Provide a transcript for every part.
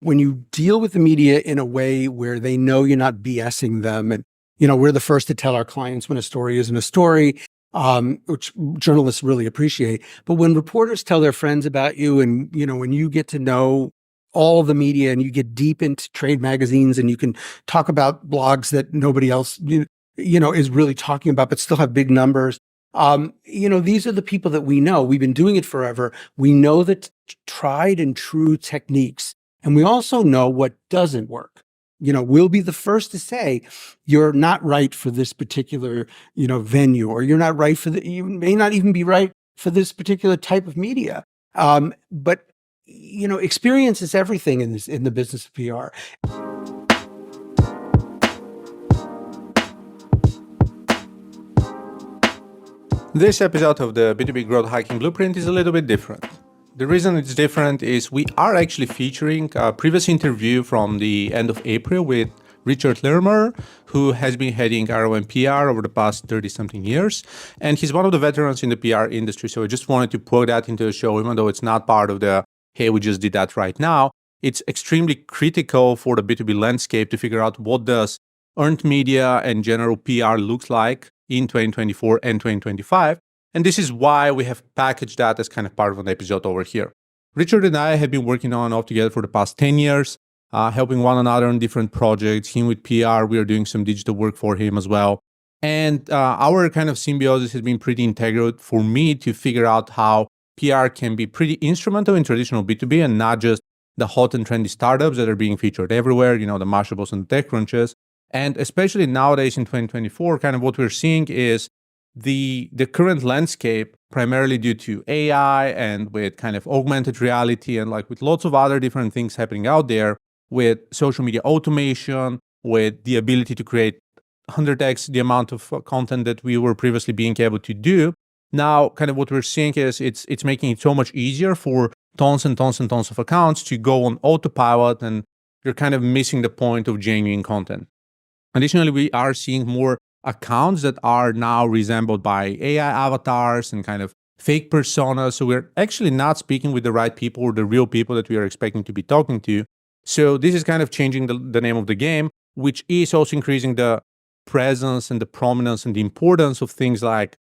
when you deal with the media in a way where they know you're not BSing them, and we're the first to tell our clients when a story isn't a story, which journalists really appreciate. But when reporters tell their friends about you, and when you get to know all the media and you get deep into trade magazines and you can talk about blogs that nobody else is really talking about, but still have big numbers. These are the people that we know. We've been doing it forever. We know the tried and true techniques, and we also know what doesn't work. We'll be the first to say, you're not right for this particular, venue, or you're not right you may not even be right for this particular type of media. But experience is everything in the business of PR. This episode of the B2B Growth Hacking Blueprint is a little bit different. The reason it's different is we are actually featuring a previous interview from the end of April with Richard Learmer, who has been heading RLM PR over the past 30-something years. And he's one of the veterans in the PR industry. So I just wanted to plug that into the show, even though it's not part of the, hey, we just did that right now. It's extremely critical for the B2B landscape to figure out what does earned media and general PR looks like in 2024 and 2025. And this is why we have packaged that as kind of part of an episode over here. Richard and I have been working on and off together for the past 10 years, helping one another on different projects. Him with PR, we are doing some digital work for him as well. And our kind of symbiosis has been pretty integral for me to figure out how PR can be pretty instrumental in traditional B2B and not just the hot and trendy startups that are being featured everywhere, the Mashables and the TechCrunches. And especially nowadays in 2024, kind of what we're seeing is the current landscape, primarily due to AI and with kind of augmented reality and like with lots of other different things happening out there, with social media automation, with the ability to create 100x the amount of content that we were previously being able to do. Now, kind of what we're seeing is it's making it so much easier for tons and tons and tons of accounts to go on autopilot, and you're kind of missing the point of genuine content. Additionally, we are seeing more accounts that are now resembled by AI avatars and kind of fake personas. So we're actually not speaking with the right people or the real people that we are expecting to be talking to. So this is kind of changing the name of the game, which is also increasing the presence and the prominence and the importance of things like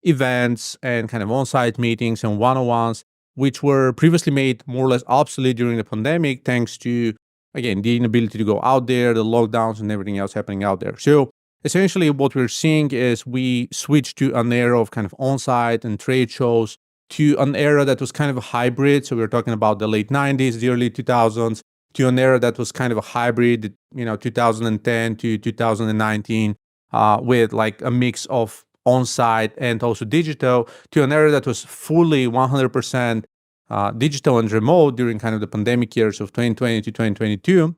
events and kind of on-site meetings and one-on-ones, which were previously made more or less obsolete during the pandemic, thanks to, again, the inability to go out there, the lockdowns and everything else happening out there. So essentially what we're seeing is we switched to an era of kind of on-site and trade shows to an era that was kind of a hybrid. So we're talking about the late 90s, the early 2000s, to an era that was kind of a hybrid, 2010 to 2019, with like a mix of on-site and also digital, to an era that was fully 100% digital and remote during kind of the pandemic years of 2020 to 2022,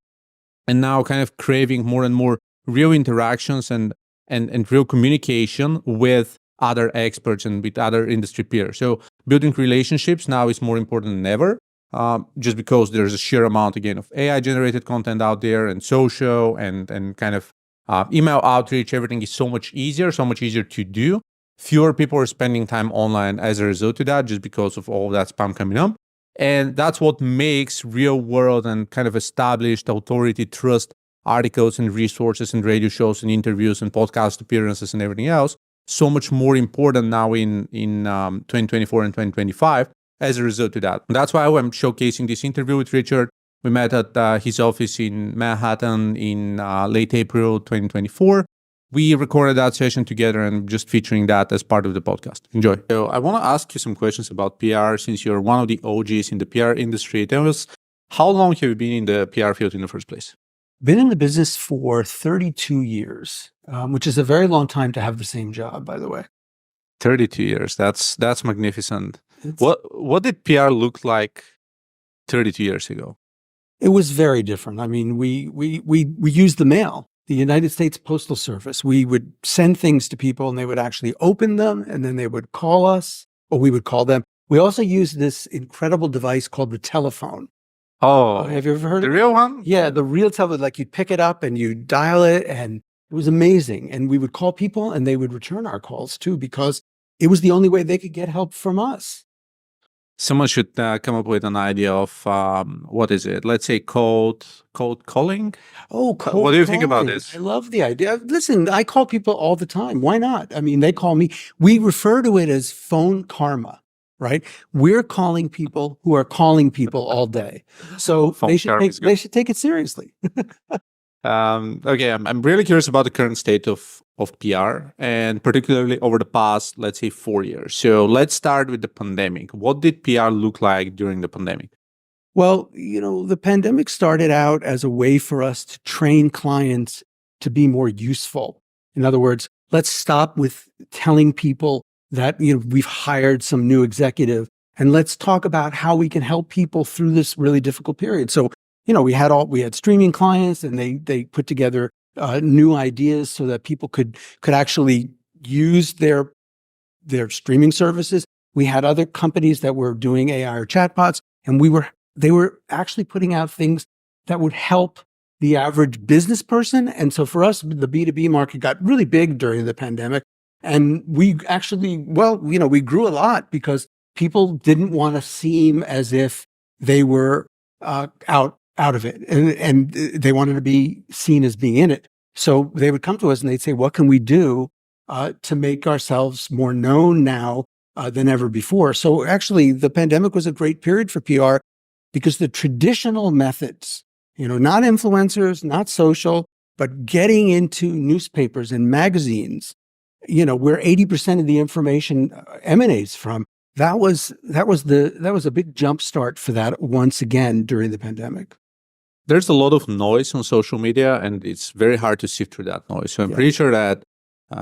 and now kind of craving more and more real interactions and real communication with other experts and with other industry peers. So building relationships now is more important than ever, just because there's a sheer amount, again, of AI-generated content out there and social and kind of email outreach. Everything is so much easier to do. Fewer people are spending time online as a result of that, just because of all that spam coming up. And that's what makes real world and kind of established authority trust articles and resources and radio shows and interviews and podcast appearances and everything else so much more important now in 2024 and 2025 as a result of that. And that's why I'm showcasing this interview with Richard. We met at his office in Manhattan in late April 2024. We recorded that session together and just featuring that as part of the podcast. Enjoy. So I want to ask you some questions about PR, since you're one of the OGs in the PR industry. Tell us, how long have you been in the PR field in the first place? Been in the business for 32 years, which is a very long time to have the same job, by the way. 32 years. That's magnificent. What did PR look like 32 years ago? It was very different. I mean, we used the mail. The United States Postal Service. We would send things to people and they would actually open them, and then they would call us, or we would call them. We also used this incredible device called the telephone. Oh, have you ever heard the of it? real one? Yeah, the real telephone. Like you'd pick it up and you'd dial it, and it was amazing. And we would call people and they would return our calls too, because it was the only way they could get help from us. Someone should come up with an idea of what is it? Let's say cold calling. Oh, cold What do you think about calling. this? I love the idea. Listen, I call people all the time. Why not? I mean, they call me. We refer to it as phone karma, right? We're calling people who are calling people all day. So Phone karma is good. they should take it seriously. Okay, I'm really curious about the current state of PR, and particularly over the past, let's say, 4 years. So let's start with the pandemic. What did PR look like during the pandemic? Well, the pandemic started out as a way for us to train clients to be more useful. In other words, let's stop with telling people that, we've hired some new executive, and let's talk about how we can help people through this really difficult period. So, we had streaming clients, and they put together new ideas so that people could actually use their streaming services. We had other companies that were doing AI or chatbots, and they were actually putting out things that would help the average business person. And so for us, the B2B market got really big during the pandemic. And we actually, we grew a lot because people didn't want to seem as if they were out of it, and they wanted to be seen as being in it. So they would come to us and they'd say, what can we do to make ourselves more known now than ever before? So actually, the pandemic was a great period for PR because the traditional methods, not influencers, not social, but getting into newspapers and magazines, where 80% of the information emanates from, that was a big jump start for that once again during the pandemic. There's a lot of noise on social media, and it's very hard to sift through that noise. So I'm pretty sure that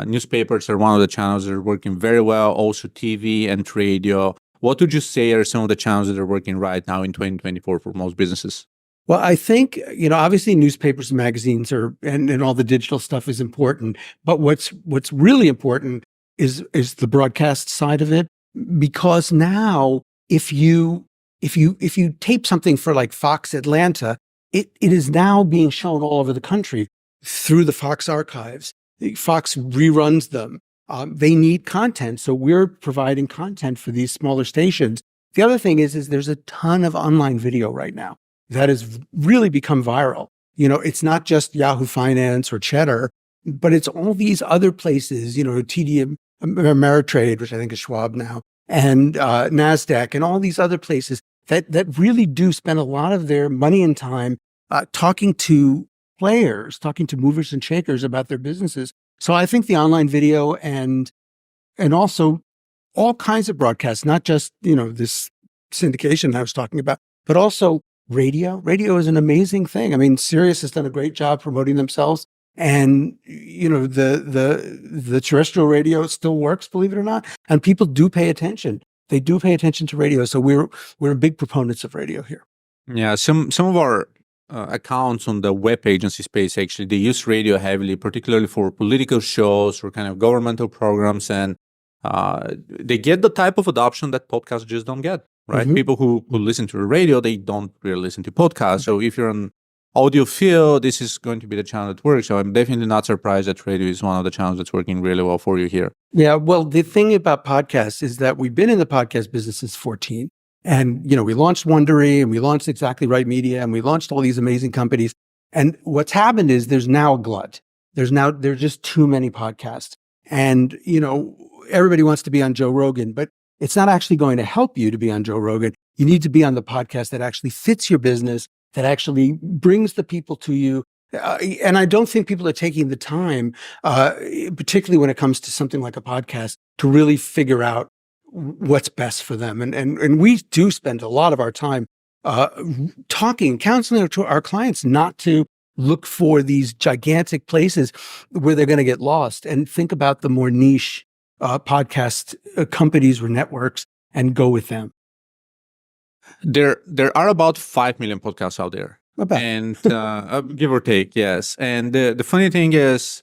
newspapers are one of the channels that are working very well, also TV and radio. What would you say are some of the channels that are working right now in 2024 for most businesses? Well, I think, obviously newspapers and magazines and all the digital stuff is important, but what's really important is the broadcast side of it, because now if you tape something for like Fox Atlanta, it is now being shown all over the country through the Fox archives. Fox reruns them. They need content, so we're providing content for these smaller stations. The other thing is there's a ton of online video right now that has really become viral. It's not just Yahoo Finance or Cheddar, but it's all these other places, TD Ameritrade, which I think is Schwab now, and NASDAQ, and all these other places that really do spend a lot of their money and time talking to players, talking to movers and shakers about their businesses. So I think the online video and also all kinds of broadcasts, not just, this syndication I was talking about, but also radio. Radio is an amazing thing. I mean, Sirius has done a great job promoting themselves, and the terrestrial radio still works, believe it or not, and people do pay attention. They do pay attention to radio, so we're big proponents of radio here. Yeah, some of our accounts on the web agency space, actually, they use radio heavily, particularly for political shows or kind of governmental programs, and they get the type of adoption that podcasts just don't get, right? Mm-hmm. People who listen to the radio, they don't really listen to podcasts. So if you're an audiophile, this is going to be the channel that works. So I'm definitely not surprised that radio is one of the channels that's working really well for you here. Yeah, well, the thing about podcasts is that we've been in the podcast business since 2014. And, we launched Wondery, and we launched Exactly Right Media, and we launched all these amazing companies. And what's happened is there's now a glut. There's just too many podcasts. And, everybody wants to be on Joe Rogan, but it's not actually going to help you to be on Joe Rogan. You need to be on the podcast that actually fits your business, that actually brings the people to you. And I don't think people are taking the time, particularly when it comes to something like a podcast, to really figure out what's best for them. And we do spend a lot of our time counseling to our clients not to look for these gigantic places where they're going to get lost, and think about the more niche podcast companies or networks and go with them. There are about 5 million podcasts out there. About. And give or take, yes. And the funny thing is,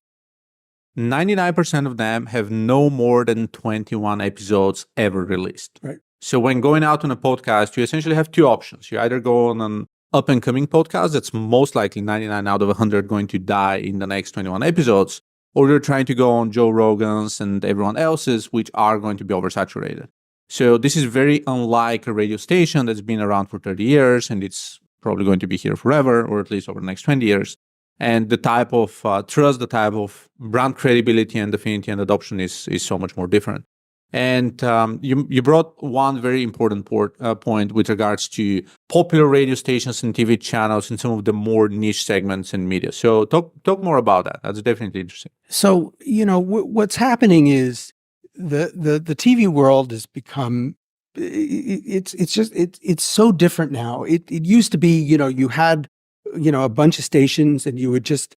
99% of them have no more than 21 episodes ever released. Right. So when going out on a podcast, you essentially have two options. You either go on an up-and-coming podcast that's most likely 99 out of 100 going to die in the next 21 episodes, or you're trying to go on Joe Rogan's and everyone else's, which are going to be oversaturated. So this is very unlike a radio station that's been around for 30 years and it's probably going to be here forever, or at least over the next 20 years. And the type of trust, the type of brand credibility and affinity and adoption is so much more different. And you brought one very important point with regards to popular radio stations and TV channels and some of the more niche segments in media. So talk more about that. That's definitely interesting. So, what's happening is the TV world has become, it's so different now. It used to be, you had, a bunch of stations and you would just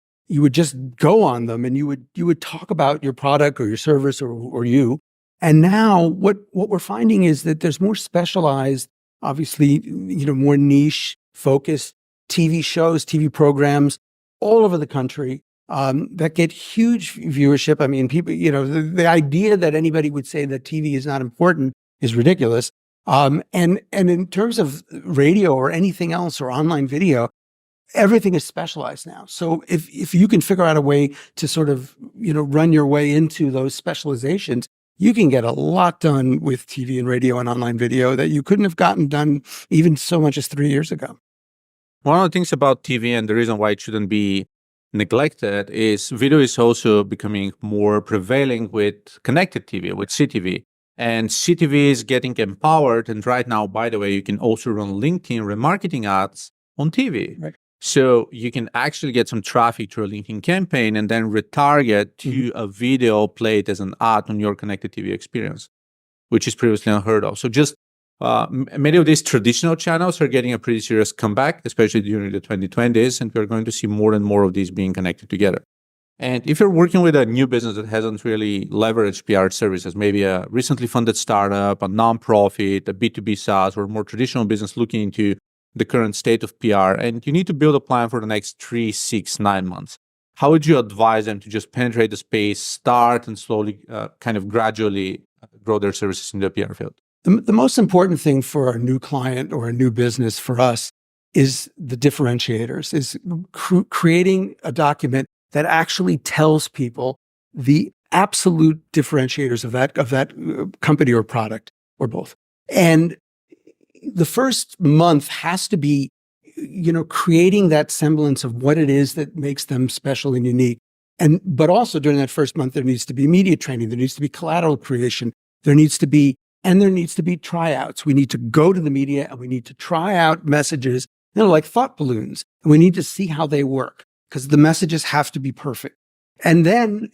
go on them and you would talk about your product or your service or you. And now what we're finding is that there's more specialized, obviously, more niche focused TV shows, TV programs all over the country that get huge viewership. I mean, people, the idea that anybody would say that TV is not important is ridiculous. And in terms of radio or anything else or online video, everything is specialized now. So if you can figure out a way to sort of, run your way into those specializations, you can get a lot done with TV and radio and online video that you couldn't have gotten done even so much as 3 years ago. One of the things about TV and the reason why it shouldn't be neglected is video is also becoming more prevailing with connected TV, with CTV. And CTV is getting empowered. And right now, by the way, you can also run LinkedIn remarketing ads on TV. Right. So you can actually get some traffic through a LinkedIn campaign and then retarget to a video played as an ad on your connected TV experience, which is previously unheard of. So just many of these traditional channels are getting a pretty serious comeback, especially during the 2020s, and we're going to see more and more of these being connected together. And if you're working with a new business that hasn't really leveraged PR services, maybe a recently funded startup, a nonprofit, a B2B SaaS, or a more traditional business looking into the current state of PR, and you need to build a plan for the next 3, 6, 9 months, how would you advise them to just penetrate the space, start and slowly, kind of gradually grow their services in the PR field? The most important thing for a new client or a new business for us is the differentiators, is creating a document that actually tells people the absolute differentiators of that company or product or both. And the first month has to be, creating that semblance of what it is that makes them special and unique. But also during that first month, there needs to be media training. There needs to be collateral creation. There needs to be tryouts. We need to go to the media and we need to try out messages, like thought balloons. And we need to see how they work because the messages have to be perfect. And then,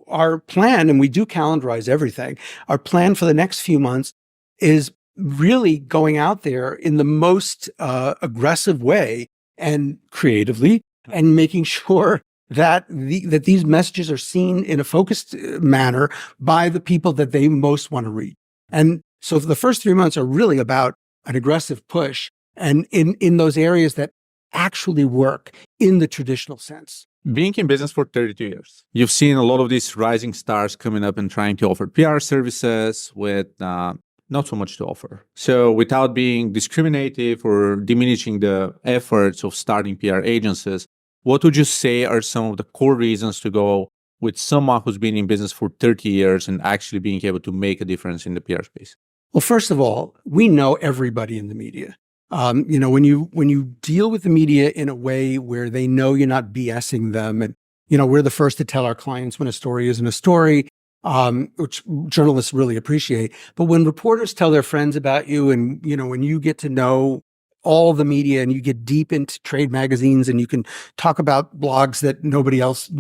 our plan, and we do calendarize everything, our plan for the next few months is really going out there in the most aggressive way and creatively and making sure that these messages are seen in a focused manner by the people that they most want to read. And so the first 3 months are really about an aggressive push and in those areas that actually work in the traditional sense. Being in business for 32 years, you've seen a lot of these rising stars coming up and trying to offer PR services with not so much to offer. So without being discriminative or diminishing the efforts of starting PR agencies, what would you say are some of the core reasons to go with someone who's been in business for 30 years and actually being able to make a difference in the PR space? Well, first of all, we know everybody in the media. When you deal with the media in a way where they know you're not BSing them, and we're the first to tell our clients when a story isn't a story, which journalists really appreciate. But when reporters tell their friends about you, and when you get to know all the media and you get deep into trade magazines and you can talk about blogs that nobody else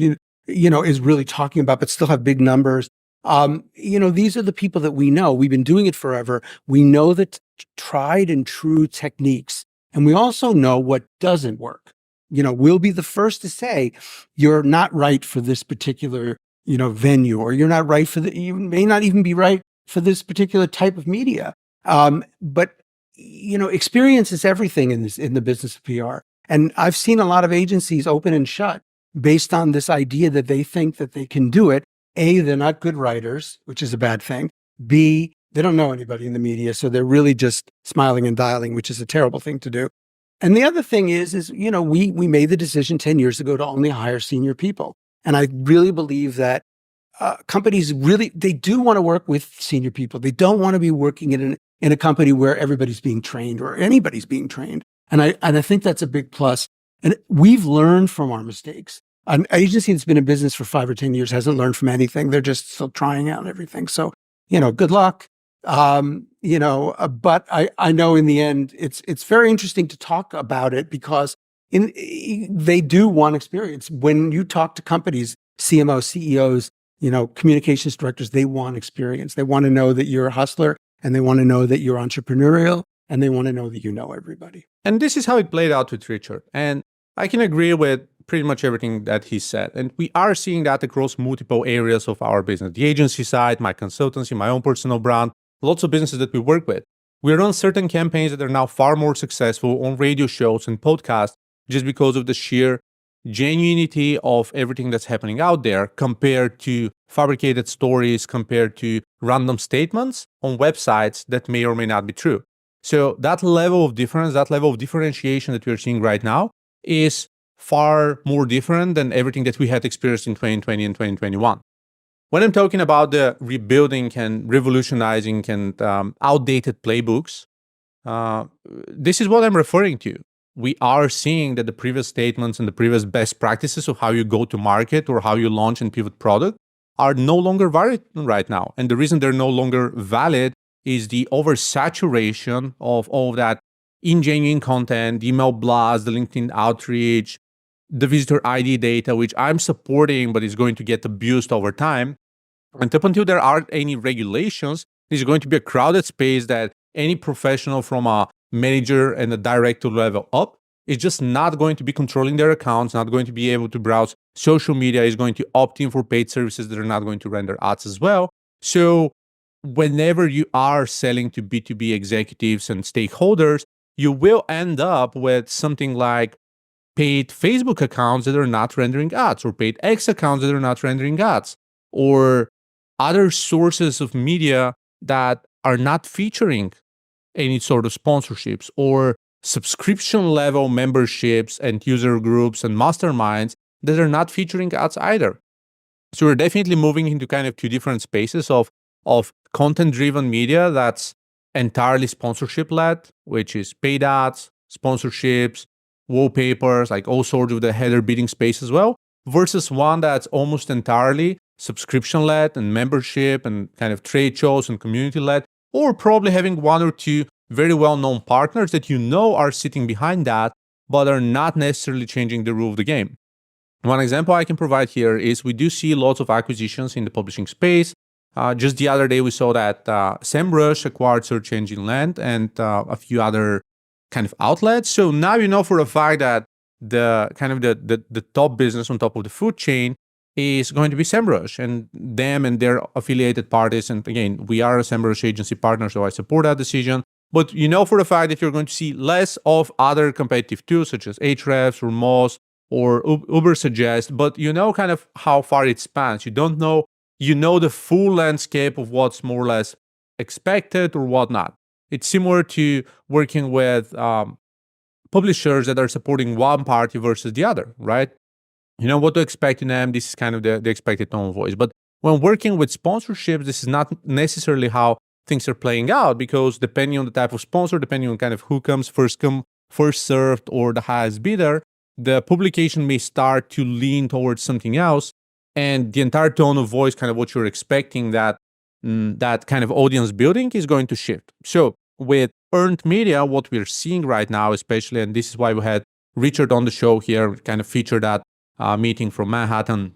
is really talking about, but still have big numbers. These are the people that we know. We've been doing it forever. We know the tried and true techniques, and we also know what doesn't work. We'll be the first to say you're not right for this particular venue, or you're not right you may not even be right for this particular type of media. But experience is everything in the business of PR. And I've seen a lot of agencies open and shut based on this idea that they think that they can do it. A, they're not good writers, which is a bad thing. B, they don't know anybody in the media, so they're really just smiling and dialing, which is a terrible thing to do. And the other thing is we made the decision 10 years ago to only hire senior people. And I really believe that companies really, they do want to work with senior people. They don't want to be working in a company where everybody's being trained or anybody's being trained. And I think that's a big plus. And we've learned from our mistakes. An agency that's been in business for 5 or 10 years hasn't learned from anything. They're just still trying out everything. So, good luck. But I know in the end, it's very interesting to talk about it because they do want experience. When you talk to companies, CMOs, CEOs, communications directors, they want experience. They want to know that you're a hustler, and they want to know that you're entrepreneurial, and they want to know that you know everybody. And this is how it played out with Richard. And I can agree with pretty much everything that he said. And we are seeing that across multiple areas of our business. The agency side, my consultancy, my own personal brand, lots of businesses that we work with. We run certain campaigns that are now far more successful on radio shows and podcasts just because of the sheer genuinity of everything that's happening out there compared to fabricated stories, compared to random statements on websites that may or may not be true. So that level of difference, that level of differentiation that we're seeing right now is far more different than everything that we had experienced in 2020 and 2021. When I'm talking about the rebuilding and revolutionizing and outdated playbooks, this is what I'm referring to. We are seeing that the previous statements and the previous best practices of how you go to market or how you launch and pivot product are no longer valid right now. And the reason they're no longer valid is the oversaturation of all of that ingenuine content, email blasts, the LinkedIn outreach, the visitor ID data, which I'm supporting, but is going to get abused over time. And up until there aren't any regulations, it's going to be a crowded space that any professional from a manager and a director level up is just not going to be controlling their accounts, not going to be able to browse social media, is going to opt in for paid services that are not going to render ads as well. So whenever you are selling to B2B executives and stakeholders, you will end up with something like paid Facebook accounts that are not rendering ads, or paid X accounts that are not rendering ads, or other sources of media that are not featuring any sort of sponsorships, or subscription level memberships and user groups and masterminds that are not featuring ads either. So we're definitely moving into kind of two different spaces of content-driven media that's entirely sponsorship-led, which is paid ads, sponsorships, wallpapers, like all sorts of the header bidding space as well, versus one that's almost entirely subscription-led and membership and kind of trade shows and community-led, or probably having one or two very well-known partners that are sitting behind that, but are not necessarily changing the rule of the game. One example I can provide here is we do see lots of acquisitions in the publishing space. Just the other day, we saw that SEMrush acquired Search Engine Land and a few other kind of outlets. So now you know for a fact that the top business on top of the food chain is going to be SEMrush and them and their affiliated parties. And again, we are a SEMrush agency partner, so I support that decision. But for a fact that you're going to see less of other competitive tools such as Ahrefs or Moz or Ubersuggest, but kind of how far it spans. You don't know, the full landscape of what's more or less expected or whatnot. It's similar to working with publishers that are supporting one party versus the other, right? You know what to expect in them. This is kind of the expected tone of voice. But when working with sponsorships, this is not necessarily how things are playing out, because depending on the type of sponsor, depending on kind of who comes first come, first served, or the highest bidder, the publication may start to lean towards something else. And the entire tone of voice, kind of what you're expecting, that kind of audience building is going to shift. So with earned media, what we're seeing right now, especially, and this is why we had Richard on the show here, kind of featured that meeting from Manhattan,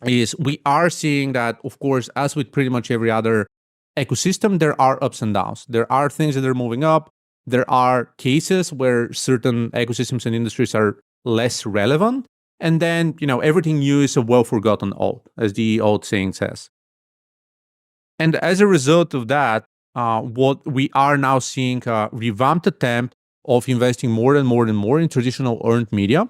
is we are seeing that, of course, as with pretty much every other ecosystem, there are ups and downs. There are things that are moving up. There are cases where certain ecosystems and industries are less relevant. And then, everything new is a well-forgotten old, as the old saying says. And as a result of that, what we are now seeing a revamped attempt of investing more and more and more in traditional earned media,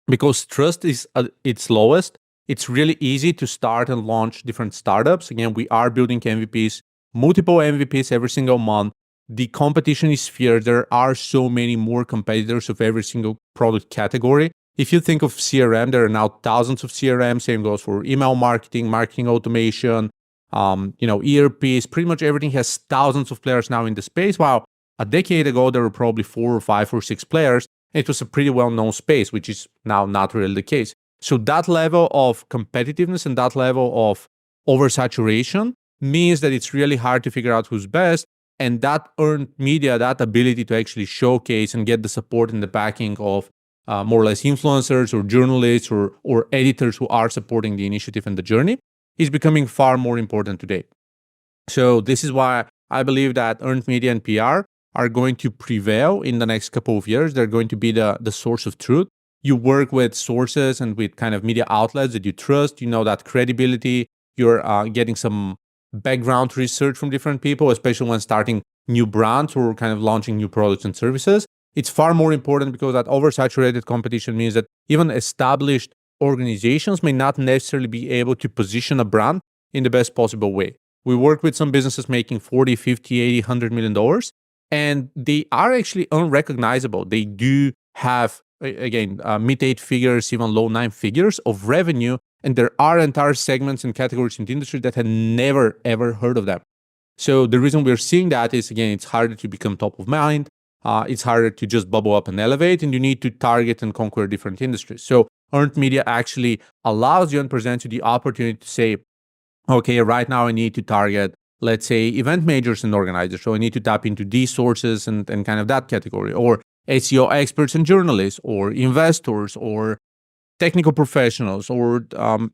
because trust is at its lowest. It's really easy to start and launch different startups. Again, we are building MVPs, multiple MVPs every single month. The competition is fierce. There are so many more competitors of every single product category. If you think of CRM, there are now thousands of CRM. Same goes for email marketing, marketing automation, ERPs. Pretty much everything has thousands of players now in the space. While a decade ago, there were probably 4 or 5 or 6 players. It was a pretty well-known space, which is now not really the case. So that level of competitiveness and that level of oversaturation means that it's really hard to figure out who's best. And that earned media, that ability to actually showcase and get the support and the backing of more or less influencers or journalists or editors who are supporting the initiative and the journey is becoming far more important today. So this is why I believe that earned media and PR are going to prevail in the next couple of years. They're going to be the source of truth. You work with sources and with kind of media outlets that you trust, that credibility. You're getting some background research from different people, especially when starting new brands or kind of launching new products and services. It's far more important because that oversaturated competition means that even established organizations may not necessarily be able to position a brand in the best possible way. We work with some businesses making 40, 50, 80, $100 million, and they are actually unrecognizable. They do have, again, mid-8 figures, even low 9 figures of revenue, and there are entire segments and categories in the industry that had never, ever heard of them. So the reason we're seeing that is, again, it's harder to become top of mind. It's harder to just bubble up and elevate, and you need to target and conquer different industries. So earned media actually allows you and presents you the opportunity to say, okay, right now I need to target, let's say, event managers and organizers. So I need to tap into these sources and kind of that category, or SEO experts and journalists, or investors, or technical professionals, or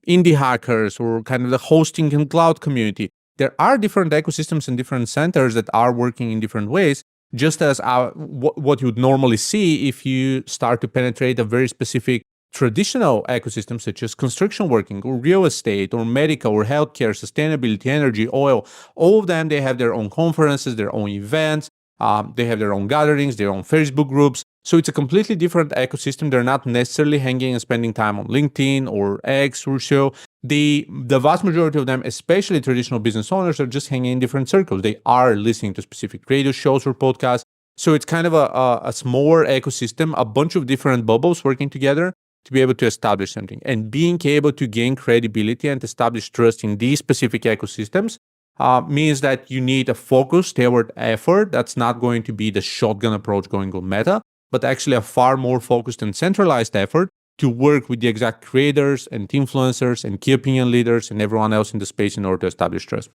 indie hackers, or kind of the hosting and cloud community. There are different ecosystems and different centers that are working in different ways, just as what you would normally see if you start to penetrate a very specific traditional ecosystem, such as construction working, or real estate, or medical, or healthcare, sustainability, energy, oil. All of them, they have their own conferences, their own events, they have their own gatherings, their own Facebook groups. So it's a completely different ecosystem. They're not necessarily hanging and spending time on LinkedIn or X or so. The vast majority of them, especially traditional business owners, are just hanging in different circles. They are listening to specific radio shows or podcasts. So it's kind of a smaller ecosystem, a bunch of different bubbles working together to be able to establish something. And being able to gain credibility and establish trust in these specific ecosystems means that you need a focused, tailored effort. That's not going to be the shotgun approach going on Meta, but actually a far more focused and centralized effort to work with the exact creators and influencers and key opinion leaders and everyone else in the space in order to establish trust.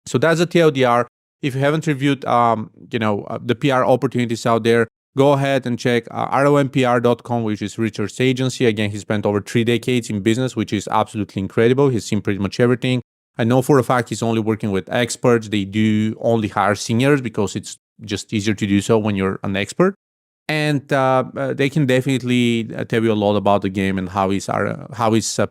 So that's a TLDR. If you haven't reviewed, the PR opportunities out there, go ahead and check RLMPR.com, which is Richard's agency. Again, he spent over 3 decades in business, which is absolutely incredible. He's seen pretty much everything. I know for a fact he's only working with experts. They do only hire seniors because it's just easier to do so when you're an expert. And they can definitely tell you a lot about the game and how is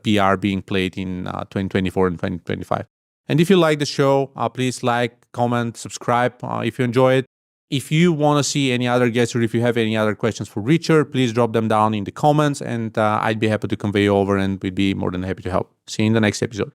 PR being played in 2024 and 2025. And if you like the show, please like, comment, subscribe if you enjoy it. If you want to see any other guests or if you have any other questions for Richard, please drop them down in the comments and I'd be happy to convey over and we'd be more than happy to help. See you in the next episode.